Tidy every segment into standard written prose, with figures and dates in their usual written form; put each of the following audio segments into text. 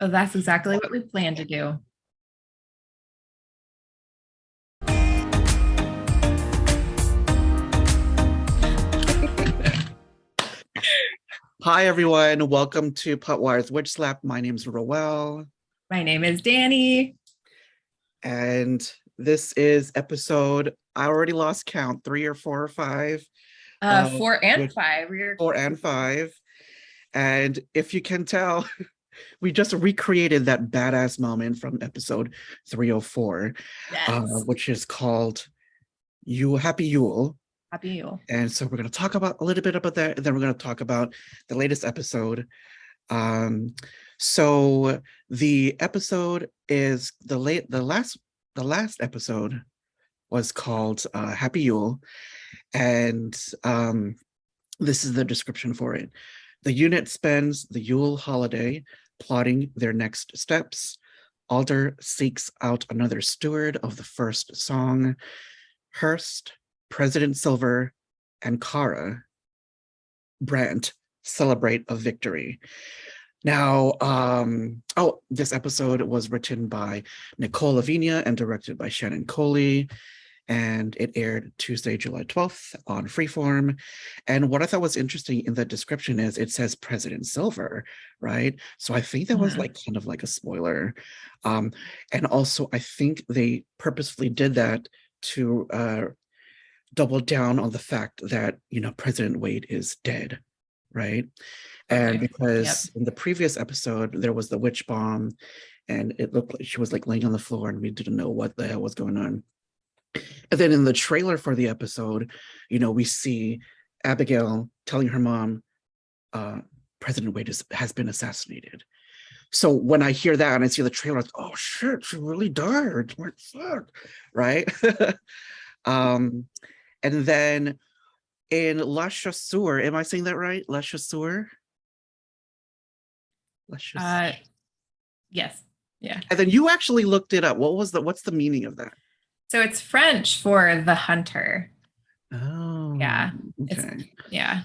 Oh, that's exactly what we plan to do. Hi, everyone. Welcome to Putwire's Witch Slap. My name's Rowell, My name is Dani. and this is episode, I already lost count, 3 or 4 or 5. 4 and 5. We're 4 and 5. And if you can tell, we just recreated that badass moment from episode 304, yes. which is called Happy Yule. Happy Yule. And so we're going to talk about a little bit about that, and then we're going to talk about the latest episode. So the episode is the last episode was called Happy Yule, and this is the description for it. The unit spends the Yule holiday plotting their next steps. Alder seeks out another steward of the first song. Hurst, President Silver, and Kara Brandt celebrate a victory. Now, this episode was written by Nicole Lavinia and directed by Shannon Coley, and it aired Tuesday, July 12th on Freeform. And what I thought was interesting in the description is it says President Silver, right? So I think that was like kind of like a spoiler. And also I think they purposefully did that to double down on the fact that, President Wade is dead, right? And because in the previous episode, there was the witch bomb and it looked like she was like laying on the floor and we didn't know what the hell was going on. And then in the trailer for the episode, we see Abigail telling her mom, President Wade has been assassinated. So when I hear that and I see the trailer, it's, oh shit, she really died. What the fuck? Right? And then in La Chasseur, am I saying that right? La Chasseur? Yes. Yeah. And then you actually looked it up. What's the meaning of that? So it's French for the hunter. Oh. Yeah. Okay. Yeah.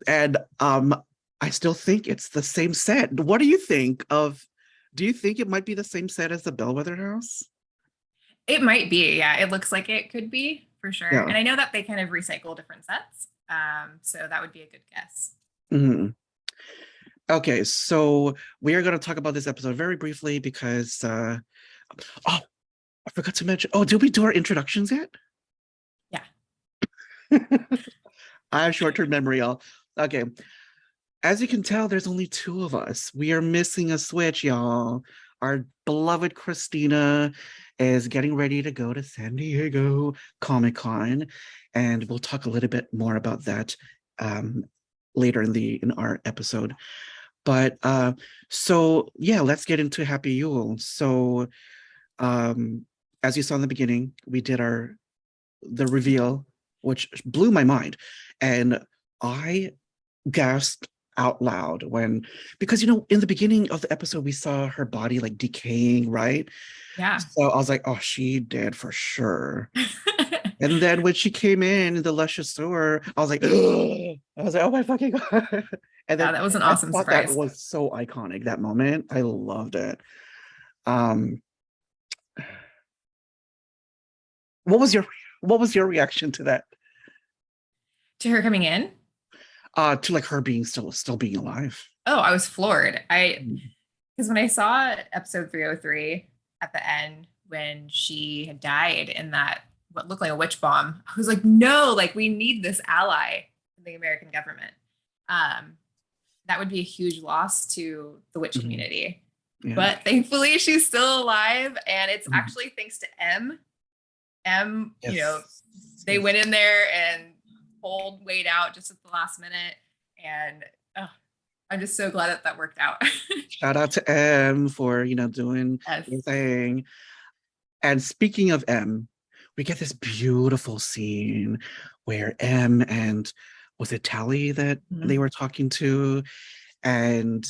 And I still think it's the same set. What do you think do you think it might be the same set as the Bellwether house? It might be. Yeah. It looks like it could be for sure. Yeah. And I know that they kind of recycle different sets. So that would be a good guess. Mm-hmm. Okay, so we are going to talk about this episode very briefly because, I forgot to mention, did we do our introductions yet? Yeah. I have short-term memory, y'all. Okay, as you can tell, there's only two of us. We are missing a switch, y'all. Our beloved Christina is getting ready to go to San Diego Comic-Con, and we'll talk a little bit more about that later in our episode. But so yeah, let's get into Happy Yule. So as you saw in the beginning, we did the reveal, which blew my mind, and I gasped out loud because in the beginning of the episode we saw her body like decaying, right? Yeah. So I was like, oh, she dead for sure. And then when she came in the luscious sewer, I was like, oh my fucking god. And then that was an awesome surprise. That was so iconic, that moment. I loved it. What was your reaction to that? To her coming in? To like her being still being alive. Oh, I was floored. Because when I saw episode 303 at the end, when she had died in that what looked like a witch bomb, I was like, no, like we need this ally in the American government. That would be a huge loss to the witch community. Yeah. But thankfully she's still alive, and it's actually thanks to M. Yes. They went in there and pulled Wade out just at the last minute, and I'm just so glad that worked out. Shout out to M for doing the thing. And speaking of M, we get this beautiful scene where M and was it Tally that they were talking to? And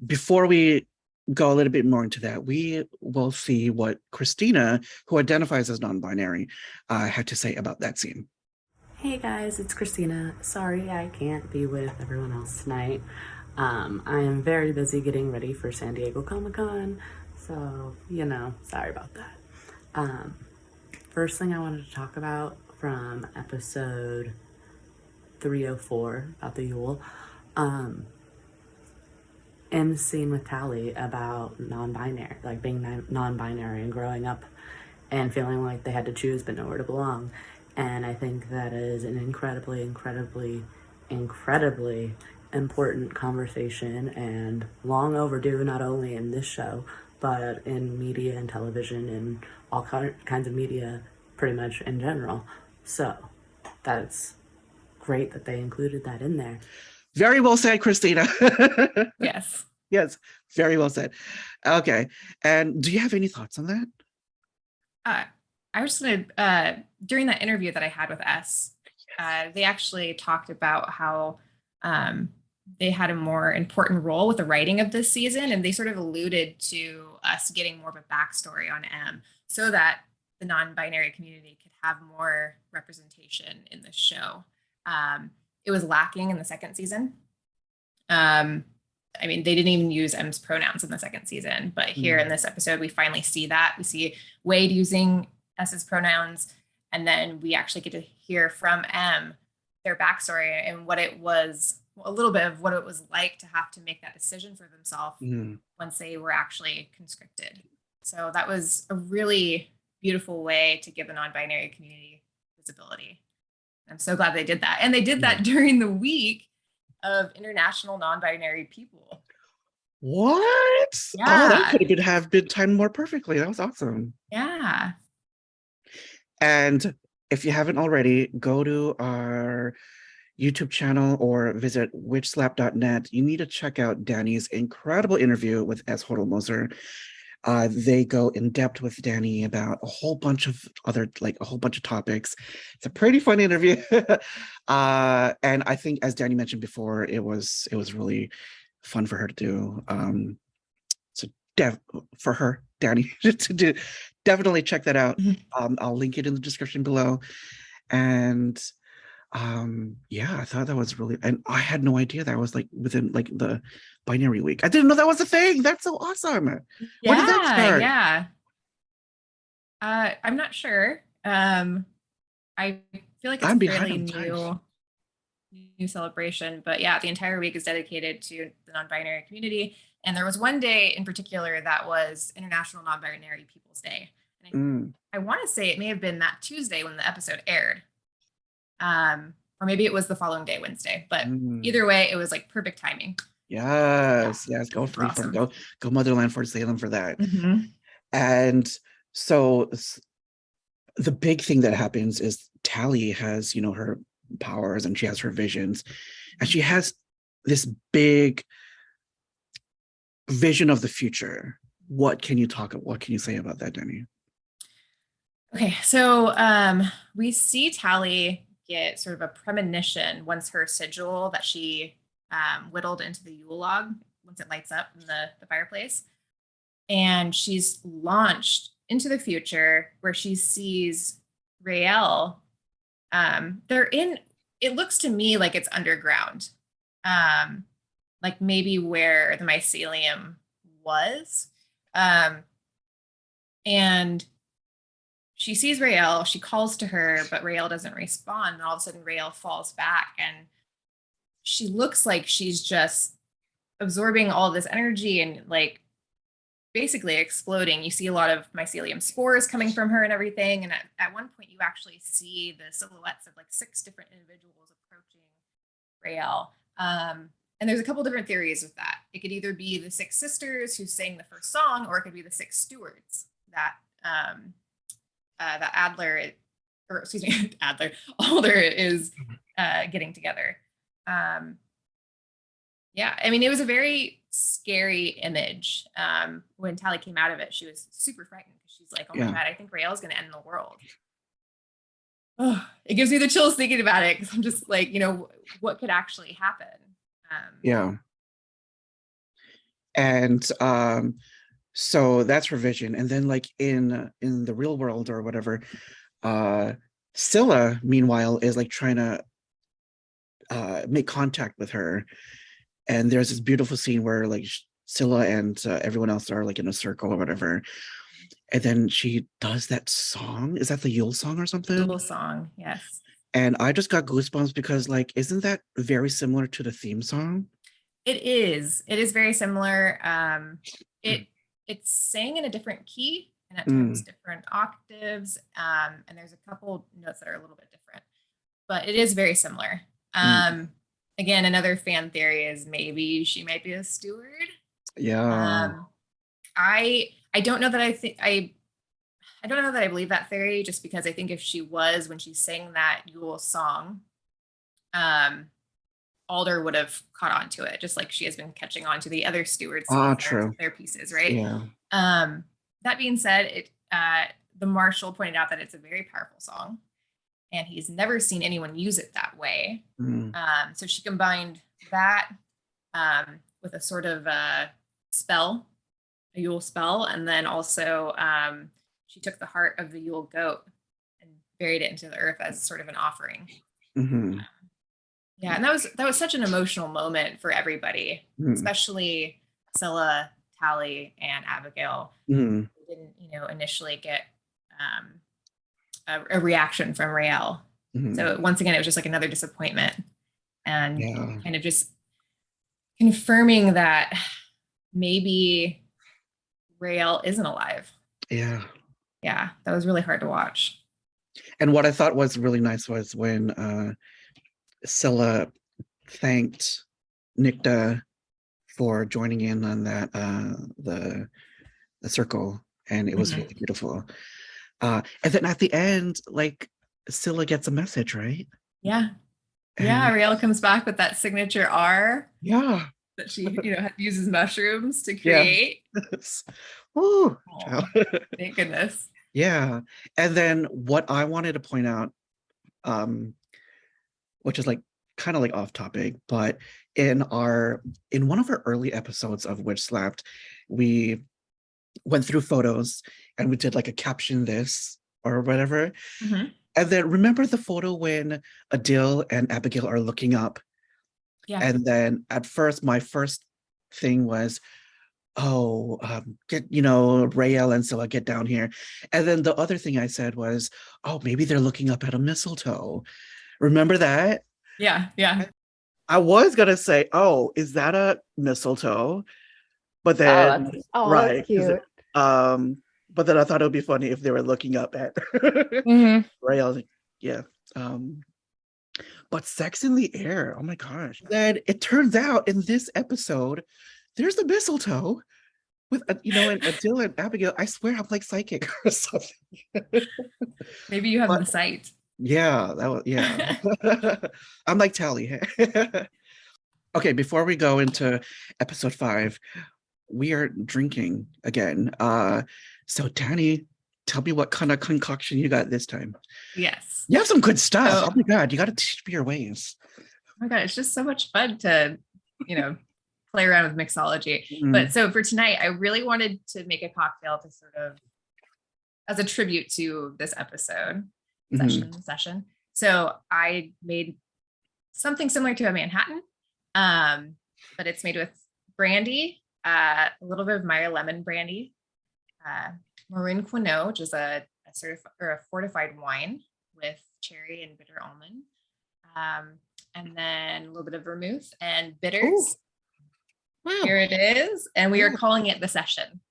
before we go a little bit more into that, we will see what Christina, who identifies as non-binary, had to say about that scene. Hey guys, it's Christina. Sorry I can't be with everyone else tonight. I am very busy getting ready for San Diego Comic-Con, so, sorry about that. Um, First thing I wanted to talk about from episode 304 about the Yule, um, M's scene with Tally about non-binary, like being non-binary and growing up and feeling like they had to choose but nowhere to belong. And I think that is an incredibly important conversation and long overdue, not only in this show, but in media and television and all kinds of media, pretty much in general. So that's great that they included that in there. Very well said, Christina. Yes. Yes, very well said. Okay. And do you have any thoughts on that? I was just gonna during that interview that I had with Ess, they actually talked about how they had a more important role with the writing of this season, and they sort of alluded to us getting more of a backstory on M, so that the non-binary community could have more representation in the show. It was lacking in the second season. I mean, they didn't even use M's pronouns in the second season, but here in this episode, we finally see that. We see Wade using S's pronouns, and then we actually get to hear from M their backstory and what it was, a little bit of what it was like to have to make that decision for themselves once they were actually conscripted. So that was a really beautiful way to give the non-binary community visibility. I'm so glad they did that. And they did that during the week of International Non-Binary People. What? Yeah. Oh, that could have been timed more perfectly. That was awesome. Yeah. And if you haven't already, go to our YouTube channel or visit WitchSlapped's. You need to check out Dani's incredible interview with Ess Hödlmoser. They go in depth with Dani about a whole bunch of topics. It's a pretty fun interview. And I think, as Dani mentioned before, it was really fun for her to do. So for her, Dani, to do, definitely check that out. I'll link it in the description below. And yeah, I thought that was really, and I had no idea that was like within like the binary week. I didn't know that was a thing. That's so awesome. Yeah, when did that start? Yeah. I'm not sure. I feel like it's a fairly new celebration, but yeah, the entire week is dedicated to the non-binary community. And there was one day in particular that was International Non-Binary People's Day. And I want to say it may have been that Tuesday when the episode aired. Or maybe it was the following day, Wednesday, but either way, it was like perfect timing. Yes, go Freeform, awesome. Go Motherland for Salem for that. And so the big thing that happens is Tally has, her powers and she has her visions, and she has this big vision of the future. What can you say about that, Dani? Okay, so we see Tally get sort of a premonition once her sigil that she whittled into the Yule log, once it lights up in the fireplace. And she's launched into the future where she sees Raylla. It looks to me like it's underground. Like maybe where the mycelium was. And she sees Raylla, she calls to her, but Raylla doesn't respond. And all of a sudden Raylla falls back and she looks like she's just absorbing all this energy and like basically exploding. You see a lot of mycelium spores coming from her and everything. And at one point you actually see the silhouettes of like 6 different individuals approaching Raylla. And there's a couple different theories with that. It could either be the 6 sisters who sang the first song, or it could be the 6 stewards that Alder is getting together. Yeah, I mean, it was a very scary image. When Tally came out of it, she was super frightened because she's like, oh my God, I think Raylla's going to end the world. Oh, it gives me the chills thinking about it because I'm just like, what could actually happen? Yeah. And so that's her vision. And then like in the real world or whatever, Scylla, meanwhile, is like trying to make contact with her. And there's this beautiful scene where like Scylla and everyone else are like in a circle or whatever. And then she does that song. Is that the Yule song or something? Yule song, yes. And I just got goosebumps because like, isn't that very similar to the theme song? It is. It is very similar. It's sang in a different key and at times different octaves. And there's a couple notes that are a little bit different, but it is very similar. Again, another fan theory is maybe she might be a steward. Yeah. I don't know that I don't know that I believe that theory, just because I think if she was, when she sang that Yule song, Alder would have caught on to it, just like she has been catching on to the other stewards, True. their pieces, right? Yeah. That being said, the Marshal pointed out that it's a very powerful song, and he's never seen anyone use it that way. So she combined that with a sort of spell, a Yule spell, and then also she took the heart of the Yule goat and buried it into the earth as sort of an offering. Yeah, and that was such an emotional moment for everybody, especially Scylla, Tally, and Abigail. Who didn't, initially get a reaction from Rayell. So once again, it was just like another disappointment, and kind of just confirming that maybe Rayell isn't alive. Yeah, that was really hard to watch. And what I thought was really nice was when Scylla thanked Nikta for joining in on that the circle, and it was really beautiful. And then at the end, like Scylla gets a message, right? Yeah. Rayell comes back with that signature R. Yeah. That she, uses mushrooms to create. Yes. Ooh, thank goodness. Yeah. And then what I wanted to point out, which is like kind of like off topic, but in one of our early episodes of Witch Slapped, we went through photos and we did like a caption this or whatever. And then remember the photo when Adil and Abigail are looking up? Yeah. And then at first, my first thing was, get, Rayell and Scylla, get down here. And then the other thing I said was, maybe they're looking up at a mistletoe. Remember that? Yeah. I was going to say, is that a mistletoe? But then, right. That's cute. But then I thought it would be funny if they were looking up at Rayell. Yeah. But sex in the air. Oh my gosh. Then it turns out in this episode, there's the mistletoe with, and Adil and Abigail. I swear I'm like psychic or something. Maybe you have the sight. Yeah, I'm like Tally. Okay, before we go into episode 5, we are drinking again. So Dani, tell me what kind of concoction you got this time. Yes. You have some good stuff. Oh my God, you got to teach me your ways. Oh my God, it's just so much fun to, play around with mixology. But so for tonight, I really wanted to make a cocktail to sort of, as a tribute to this episode, Cession. So I made something similar to a Manhattan, but it's made with brandy, a little bit of Meyer lemon brandy, Marin Quinault, which is a fortified wine with cherry and bitter almond, and then a little bit of vermouth and bitters. Wow. Here it is, and we are calling it the Cession.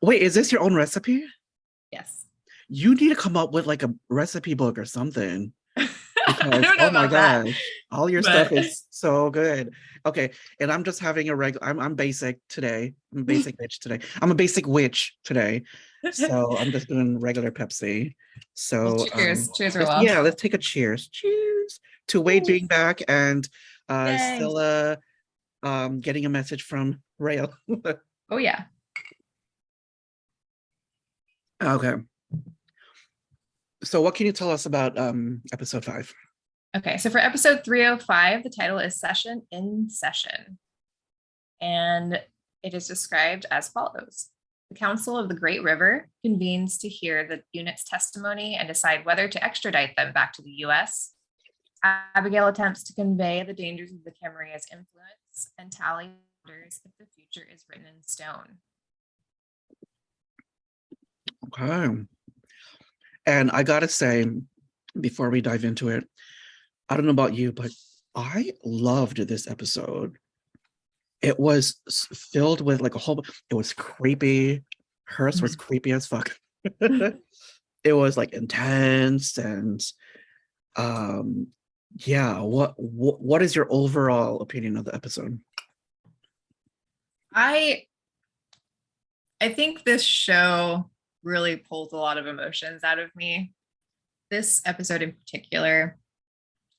Wait, is this your own recipe? Yes. You need to come up with like a recipe book or something. Because, I don't know about that. All your stuff is so good. Okay, and I'm just having a regular. I'm basic today. I'm a basic bitch today. I'm a basic witch today. So I'm just doing regular Pepsi. So well, cheers, Rowell. Yeah, let's take a cheers. Cheers to Wade being back and Scylla getting a message from Rayell. Oh yeah. Okay. So what can you tell us about episode 5? Okay, so for episode 305, the title is Cession in Session. And it is described as follows. The Council of the Great River convenes to hear the unit's testimony and decide whether to extradite them back to the U.S. Abigail attempts to convey the dangers of the Camarille's influence asks, and Tally wonders if the future is written in stone. Okay. And I gotta say, before we dive into it, I don't know about you, but I loved this episode. It was filled with like it was creepy. Hers was creepy as fuck. It was like intense and yeah, what is your overall opinion of the episode? I think this show really pulls a lot of emotions out of me. This episode in particular,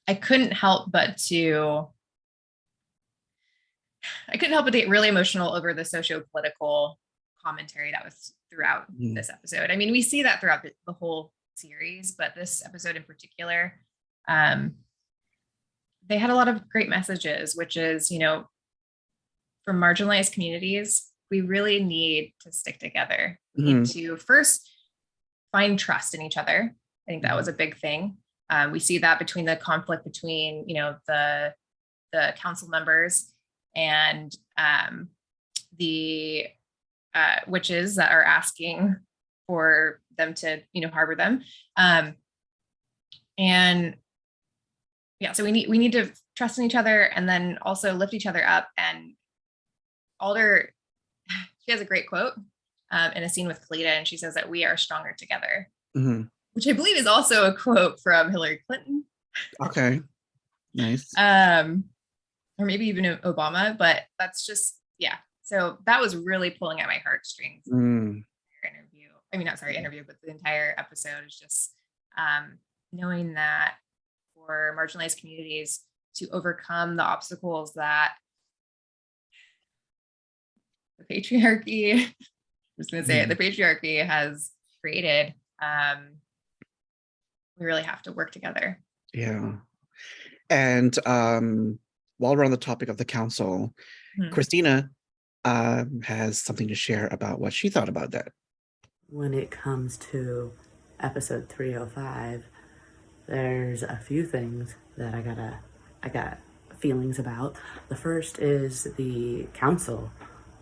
I couldn't help but get really emotional over the socio-political commentary that was throughout this episode. I mean, we see that throughout the whole series, but this episode in particular, they had a lot of great messages, which is, you know, for marginalized communities, we really need to stick together. We need to first find trust in each other. I think that was a big thing. We see that between the conflict between, you know, the council members and the witches that are asking for them to, you know, harbor them. And yeah, so we need to trust in each other and then also lift each other up. And Alder, she has a great quote in a scene with Kalita, and she says that we are stronger together, which I believe is also a quote from Hillary Clinton. Okay, nice. Or maybe even Obama, but that's just, yeah. So that was really pulling at my heartstrings. Interview. I mean, not sorry, interview, but the entire episode is just knowing that for marginalized communities to overcome the obstacles that the patriarchy, I'm just going to say it, the patriarchy has created, we really have to work together. Yeah. And while we're on the topic of the council, Christina has something to share about what she thought about that. When it comes to episode 305, there's a few things that I got feelings about. The first is the council.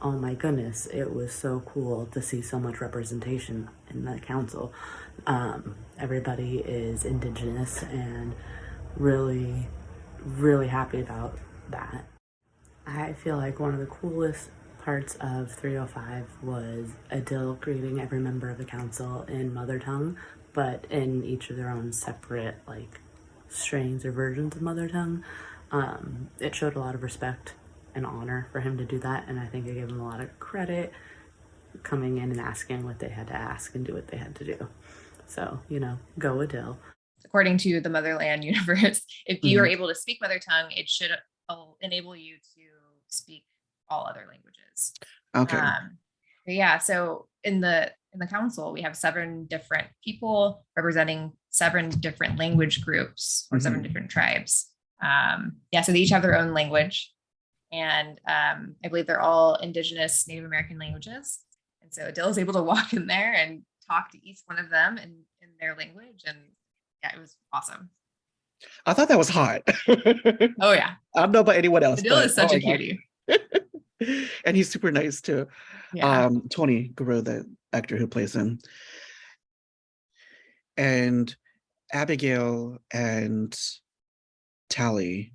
Oh my goodness, it was so cool to see so much representation in the council. Everybody is Indigenous and really, really happy about that. I feel like one of the coolest parts of 305 was Adil greeting every member of the council in mother tongue, but in each of their own separate like strains or versions of mother tongue. It showed a lot of respect and honor for him to do that, and I think it gave him a lot of credit coming in and asking what they had to ask and do what they had to do. So, you know, go Adil. According to the Motherland universe, if you are able to speak mother tongue, it should enable you to speak all other languages. Okay. Yeah, so in the council, we have 7 different people representing 7 different language groups or 7 different tribes. Yeah, so they each have their own language. And I believe they're all Indigenous Native American languages. And so Adil is able to walk in there and talk to each one of them in their language. And yeah, it was awesome. I thought that was hot. Oh, yeah. I don't know about anyone else. Adil is such a cutie. And he's super nice too. Yeah. Tony Guru, the actor who plays him. And Abigail and Tally,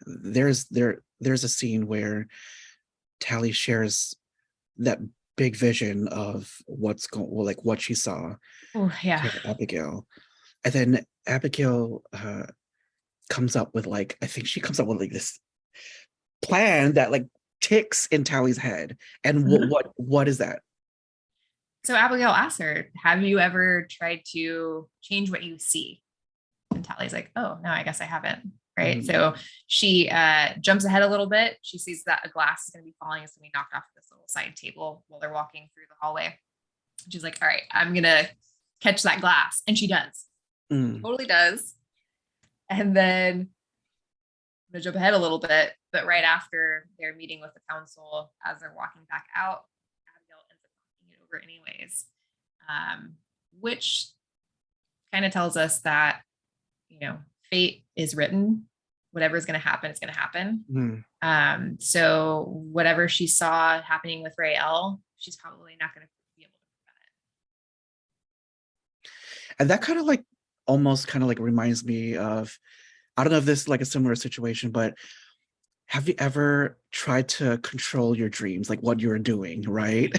there's a scene where Tally shares that big vision of what she saw. Oh, yeah. To Abigail. And then Abigail comes up with this plan that like ticks in Tally's head. And what is that? So Abigail asks her, have you ever tried to change what you see? And Tally's like, oh, no, I guess I haven't. Right. So she jumps ahead a little bit. She sees that a glass is going to be falling. It's going to be knocked off this little side table while they're walking through the hallway. And she's like, all right, I'm going to catch that glass. And she does. Totally does. And then I'm going to jump ahead a little bit. But right after their meeting with the council, as they're walking back out, Abigail ends up knocking it over anyways, which kind of tells us that, you know, fate is written whatever's going to happen is going to happen. Mhm. So whatever she saw happening with Raylla, she's probably not going to be able to prevent And that kind of like almost kind of like reminds me of, I don't know if this is like a similar situation, but have you ever tried to control your dreams, like what you're doing, right?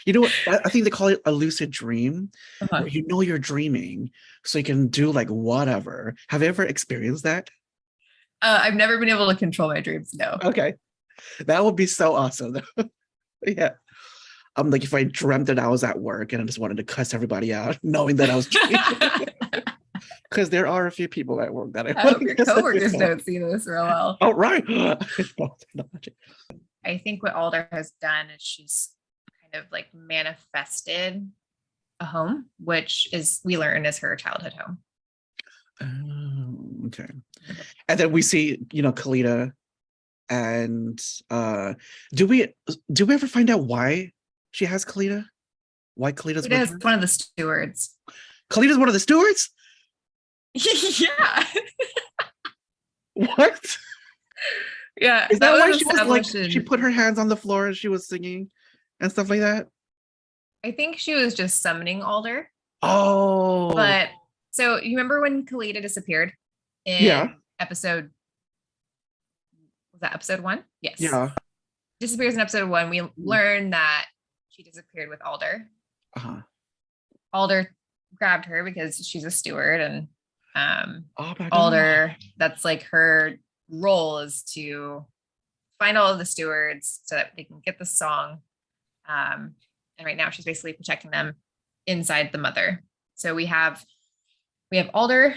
You know what? I think they call it a lucid dream, it. where you know you're dreaming, so you can do like whatever. Have you ever experienced that? I've never been able to control my dreams. No. Okay, that would be so awesome. Yeah. I'm like, if I dreamt that I was at work and I just wanted to cuss everybody out, knowing that I was dreaming. Because there are a few people at work that I I want hope to your cuss coworkers everybody out. don't see this real well. Oh, right. I think what Alder has done is she's kind of like manifested a home, which is we learn is her childhood home. Oh, okay. And then we see, Kalita, and do we ever find out why she has Kalita? Why Kalita's It with is her? one of the stewards. Kalita's one of the stewards? Yeah. What? Yeah. Is that why she was like, established she put her hands on the floor and she was singing and stuff like that? I think she was just summoning Alder. Oh, But so you remember when Kalita disappeared in yeah, episode, was that episode 1? Yes. yeah. Disappears in episode 1. We learn that she disappeared with Alder. Uh-huh. Alder grabbed her because she's a steward, and Oh my God. Alder, that's like her role is to find all of the stewards so that they can get the song. And right now she's basically protecting them inside the mother. So we have Alder,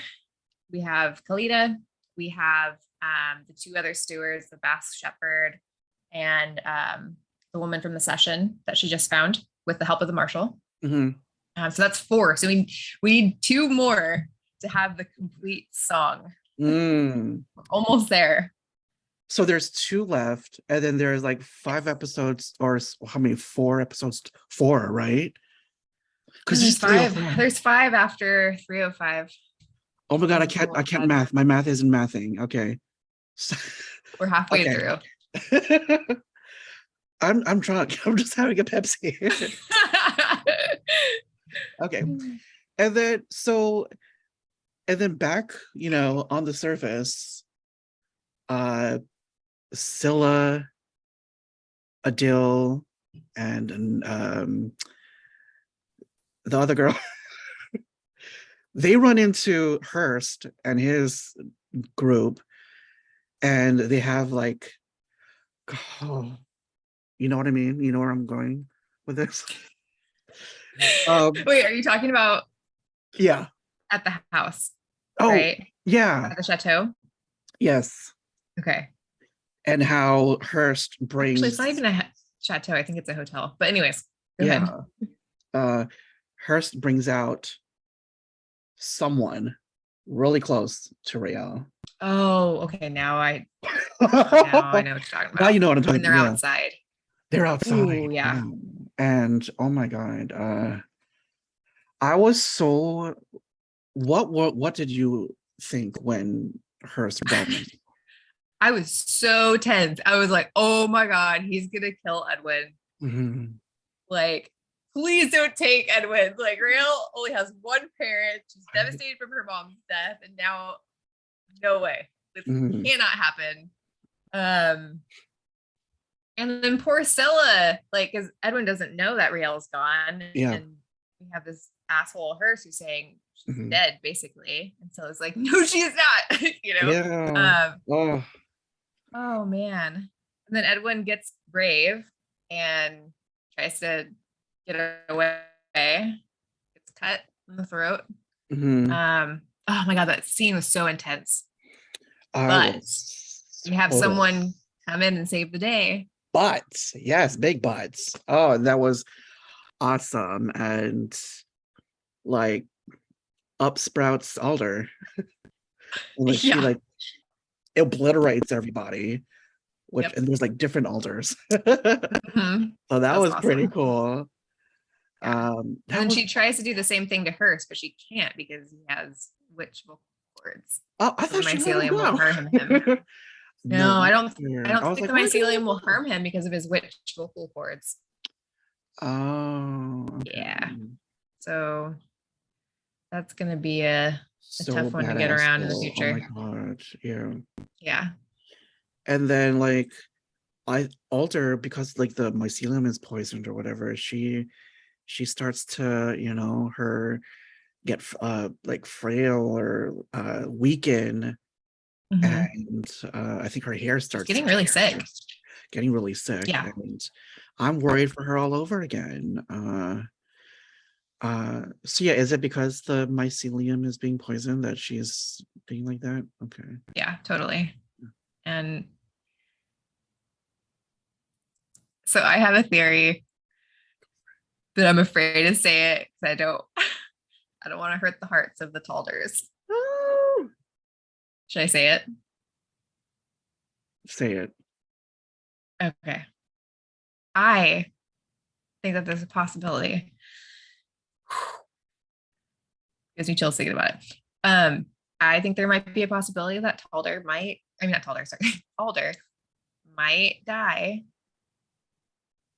we have Kalita, we have the 2 other stewards, the Basque Shepherd, and the woman from the Cession that she just found with the help of the marshal. Mhm. So that's 4. So we need 2 more to have the complete song. Mm. We're almost there. So there's 2 left, and then there's like 5 episodes, or how many? 4 episodes? 4, right? Because There's there's 5. 305. There's 5 after 305. Oh my God, I can't math. My math isn't mathing. Okay. We're halfway Okay. through. I'm drunk. I'm just having a Pepsi. Okay. And then back, on the surface, Scylla, Adil, and the other girl, they run into Hurst and his group, and they have like, oh, you know what I mean? You know where I'm going with this? Wait, are you talking about Yeah. at the house? Oh, right? yeah. At the chateau? Yes. Okay. And how Hurst brings. Actually, it's not even a chateau. I think it's a hotel. But anyways, go ahead. Hurst brings out someone really close to Raylla. Oh, okay. Now I know what you're talking about. Now you know what I'm talking about. And they're about. outside. They're outside. Ooh, yeah. And oh my God. I was so, what did you think when Hurst brought me? I was so tense. I was like, oh my God, he's gonna kill Edwin. Mm-hmm. Like, please don't take Edwin. Like, Raylla only has one parent. She's devastated from her mom's death, and now, no way. This cannot happen. And then poor Scylla, like, because Edwin doesn't know that Raylla's gone. Yeah. And we have this asshole Hurst who's saying she's dead, basically. And Scylla's like, no, she is not. Yeah. Oh man. And then Edwin gets brave and tries to get away. Gets cut in the throat. Mm-hmm. Oh my God, that scene was so intense. But we have someone come in and save the day. Butts, yes, big butts. Oh, that was awesome. And like up sprouts Alder. Like she like obliterates everybody, which and there's like different Alders. So that was awesome. Pretty cool. And then she tries to do the same thing to Hurst, but she can't because he has witch vocal cords. Oh, I So the thought she let him mycelium won't go. harm him. No, I don't I was think like, the why did mycelium he will go? harm him because of his witch vocal cords. Oh, okay. Yeah. So that's gonna be a So tough one to get badass, around in the though. Oh my future. god, yeah. Yeah. And then like I Alter, because like the mycelium is poisoned or whatever, she starts to, her get like frail or weaken, Mhm. and I think her hair She's starts getting really sick. getting really sick, Yeah. and I'm worried for her all over again. So yeah, is it because the mycelium is being poisoned that she's being like that? Okay. Yeah, totally. And so I have a theory, but I'm afraid to say it because I don't want to hurt the hearts of the Talders. Oh, Should I say it? say it. Okay. I think that there's a possibility. Gives me chills thinking about it. I think there might be a possibility that Alder might die.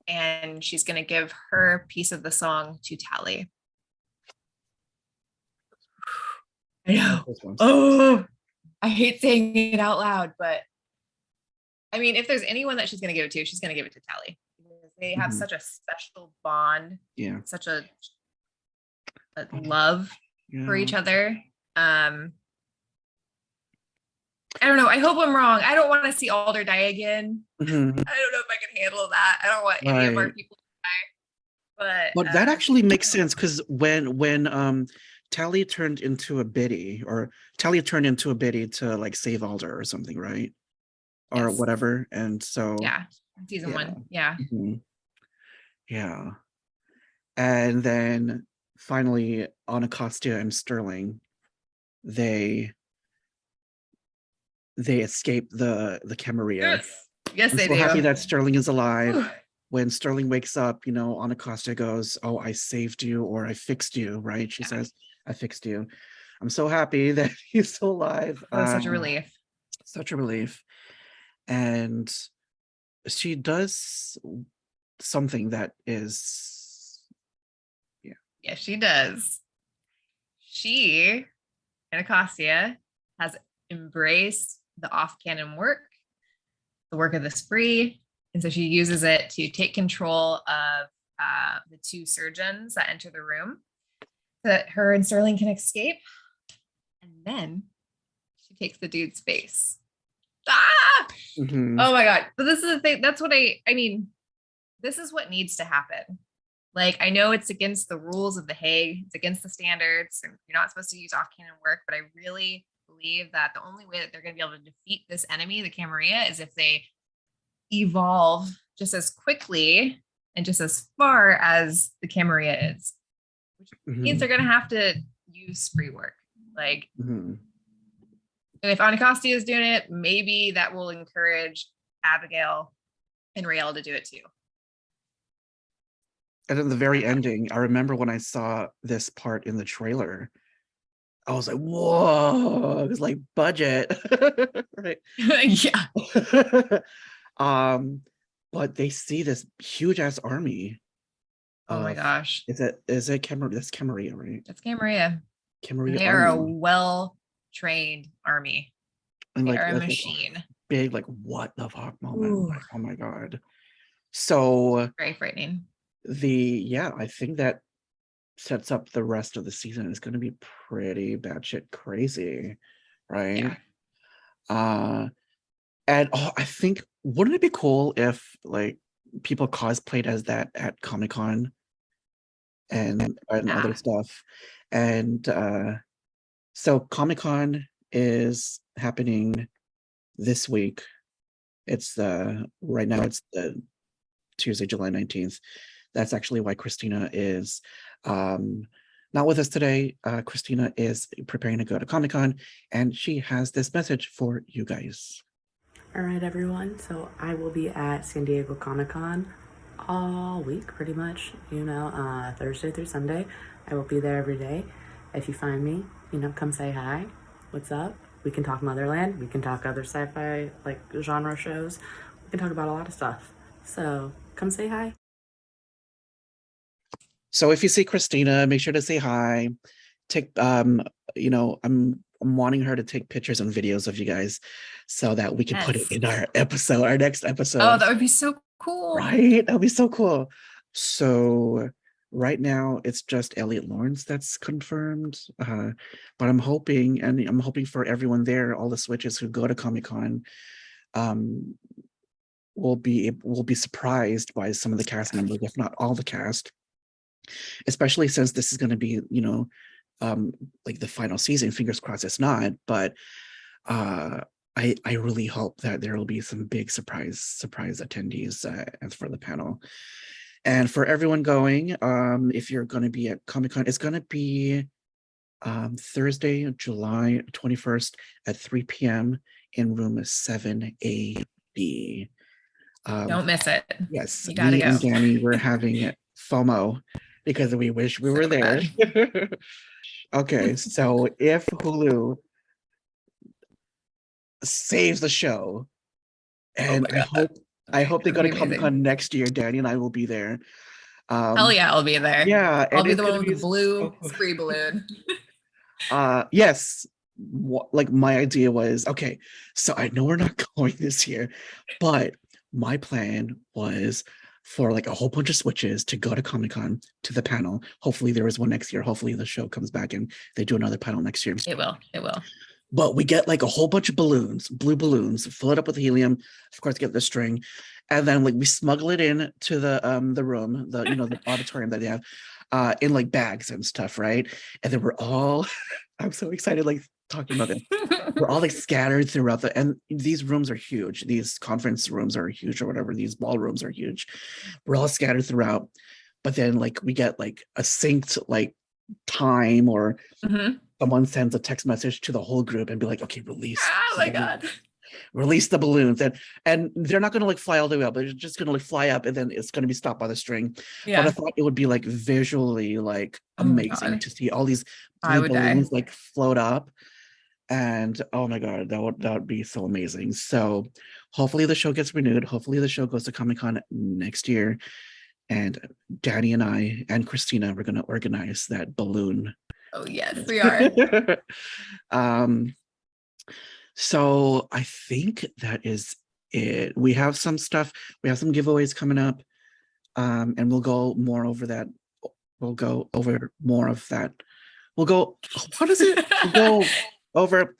And she's going to give her piece of the song to Tally. I know. Oh, I hate saying it out loud, but I mean, if there's anyone that she's going to give it to, she's going to give it to Tally. Because they have such a special bond. Yeah. Such a love for each other. I don't know. I hope I'm wrong. I don't want to see Alder die again. I don't know if I can handle that. I don't want any of our people to die. But that actually makes sense, because when Tally turned into a biddy to like save Alder or something, right? Or whatever. And so season 1. Yeah. Mm-hmm. Yeah. And then finally Anacostia and Sterling, they escape the Camarilla. Yes, I'm they so do. happy that Sterling is alive. When Sterling wakes up, Anacostia goes, "Oh, I saved you," or "I fixed you," right? She says, "I fixed you." I'm so happy that he's still alive. That was such a relief. Such a relief. And she does something that is, Yeah, she does. She, Anacostia, has embraced the off-canon work, the work of the spree, and so she uses it to take control of the 2 surgeons that enter the room so that her and Sterling can escape. And then she takes the dude's face. Ah! Mm-hmm. Oh my god. But this is the thing. That's what I mean, this is what needs to happen. Like, I know it's against the rules of the Hague, it's against the standards, and you're not supposed to use off-canon work, but I really believe that the only way that they're going to be able to defeat this enemy, the Camarilla, is if they evolve just as quickly and just as far as the Camarilla is, which means they're going to have to use spree work. Like, and if Anacostia is doing it, maybe that will encourage Abigail and Raylla to do it too. And in the very ending, I remember when I saw this part in the trailer, I was like, whoa, it was like budget. Right. Yeah. But they see this huge ass army. Oh my gosh. Is it Camarilla? That's Camarilla, right? That's Camarilla. Camarilla. They are a well-trained army. And they like are a machine. Big, like, what the fuck moment. Like, oh my god. So very frightening. I think that sets up the rest of the season. Is going to be pretty batshit crazy, right? Yeah. And I think, wouldn't it be cool if like people cosplayed as that at Comic-Con and other stuff? And so Comic-Con is happening this week. It's right now it's the Tuesday, July 19th. That's actually why Christina is not with us today. Christina is preparing to go to Comic-Con, and she has this message for you guys. All right, everyone. So I will be at San Diego Comic-Con all week, pretty much, Thursday through Sunday. I will be there every day. If you find me, come say hi. what's up. We can talk Motherland. We can talk other sci-fi like genre shows. We can talk about a lot of stuff. So come say hi. So if you see Christina, make sure to say hi. Take you know, I'm wanting her to take pictures and videos of you guys so that we can put it Yes. in our episode, our next episode. Oh, that would be so cool. Right? That'll be so cool. So right now it's just Elliot Lawrence that's confirmed. But I'm hoping for everyone there, all the switches who go to Comic-Con, will be surprised by some of the cast members, if not all the cast. Especially since this is going to be, you know, like the final season. Fingers crossed it's not, but I really hope that there will be some big surprise attendees as for the panel. And for everyone going, if you're going to be at Comic-Con, it's going to be Thursday, July 21st at 3 p.m. in room 7AB. Don't miss it. Yes, You gotta me go. and Dani were having FOMO because we wish we were there. Okay, so if Hulu saves the show, and I hope they go to Comic-Con next year, Dani and I will be there. Hell yeah, I'll be there. Yeah, I'll be the one with the blue spree balloon. Yes, like my idea was, okay, so I know we're not going this year, but my plan was for like a whole bunch of switches to go to Comic-Con to the panel. Hopefully there is one next year. Hopefully the show comes back and they do another panel next year. It will. But we get like a whole bunch of balloons, blue balloons, fill it up with helium, of course, get the string, and then like we smuggle it in to the room, the the auditorium that they have, in like bags and stuff, right? And then we're all I'm so excited, like talking about it. We're all like scattered throughout and these rooms are huge. These conference rooms are huge or whatever. These ballrooms are huge. We're all scattered throughout, but then like we get like a synced like time or someone sends a text message to the whole group and be like, okay, release. Oh my God. Release the balloons. And they're not going to like fly all the way up, but it's just going to like fly up and then it's going to be stopped by the string. Yeah. But I thought it would be like visually like amazing to see all these blue balloons like float up. And oh my God, that would be so amazing. So hopefully the show gets renewed. Hopefully the show goes to Comic-Con next year. And Dani and I and Christina, we're going to organize that balloon. Oh yes, we are. So I think that is it. We have some stuff. We have some giveaways coming up. And we'll go more over that. We'll go over more of that. We'll go, what is it? We'll go over,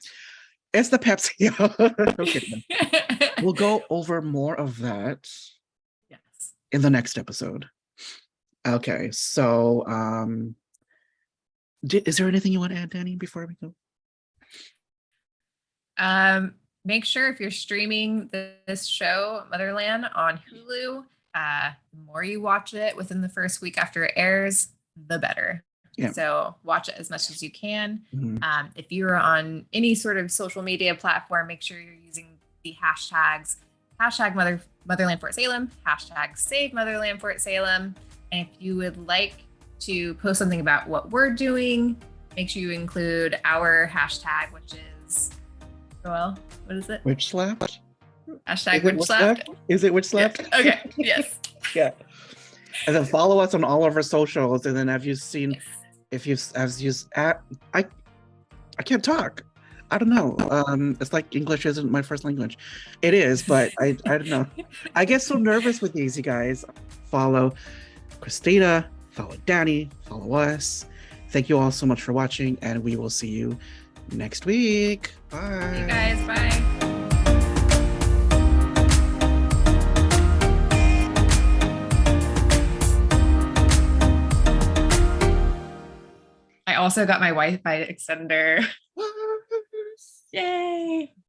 it's the Pepsi. Okay. We'll go over more of that in the next episode. Okay, so is there anything you want to add, Dani, before we go? Make sure if you're streaming this show, Motherland, on Hulu, the more you watch it within the first week after it airs, the better. Yeah. So watch it as much as you can. If you're on any sort of social media platform, make sure you're using the hashtags Motherland Fort Salem, #Save Motherland Fort Salem. And if you would like to post something about what we're doing, make sure you include our hashtag, which is, Rowell, what is it? WitchSlapped? #WitchSlapped? Is it WitchSlapped? Yeah. Okay, yes. Yeah. And then follow us on all of our socials. And then have you seen, I can't talk. I don't know. It's like English isn't my first language. It is, but I don't know. I get so nervous with these, you guys. Follow Christina, follow Dani, follow us. Thank you all so much for watching, and we will see you next week. Bye. See you guys. Bye. I also got my Wi-Fi extender. Yay!